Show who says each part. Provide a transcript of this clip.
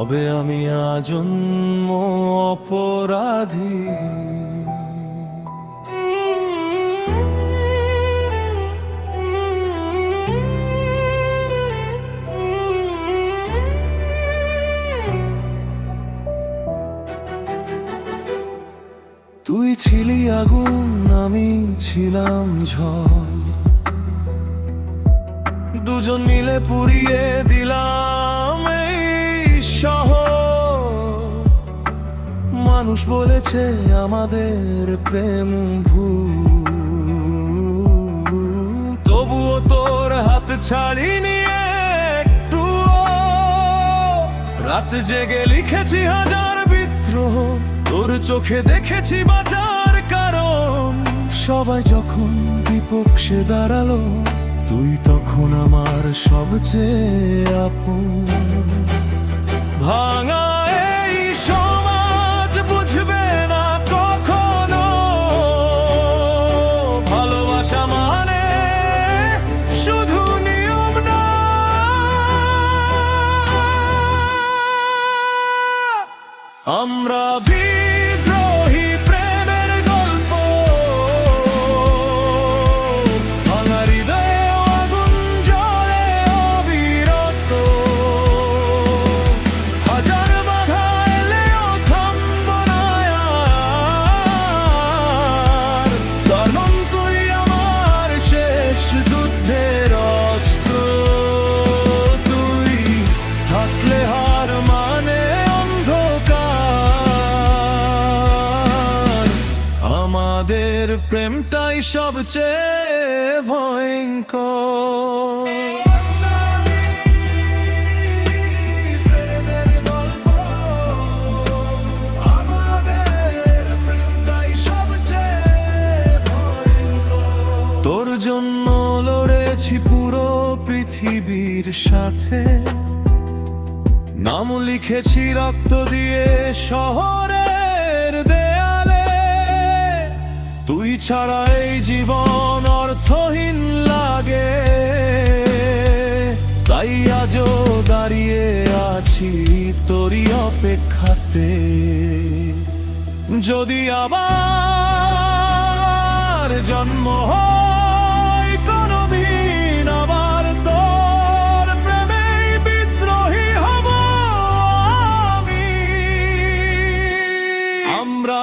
Speaker 1: তবে আমি আজন্ম অপরাধী। তুই ছিলি আগুন, আমি ছিলাম ঝড়, দুজন মিলে পুড়িয়ে দিলাম এই শহর। মানুষ বলেছে আমাদের প্রেম ভুল, তবুও তোর হাত ছাড়িনি একটুও। রাত জেগে লিখেছি হাজার বিদ্রোহ, তোর চোখে দেখেছি বাঁচার কারণ। সবাই যখন বিপক্ষে দাঁড়ালো, তুই তখন আমার সবচেয়ে আপন। ভাঙা এই সমাজ বুঝবে না কখনো ভালোবাসা মানে শুধু নিয়ম না। আমরা বিদ্রোহী প্রেমের গল্প, ভাঙা হৃদয়ে আগুন জ্বলে অবিরত। হাজার বাধা এলেও থামব না আর, কারণ তুই আমার শেষ যুদ্ধের অস্ত্র। তুই থাকলে হার মানে আমাদের প্রেমটাই সবচেয়ে ভয়ঙ্কর। তোর জন্য লড়েছি পুরো পৃথিবীর সাথে, নাম লিখেছি রক্ত দিয়ে শহরের দেয়ালে। তুই ছাড়া এই জীবন অর্থহীন লাগে, তাই আজও দাঁড়িয়ে আছি তোরই অপেক্ষাতে। যদি আবার জন্ম হয় কোনদিন, আবার তোর প্রেমে বিদ্রোহী হব আমি। আমরা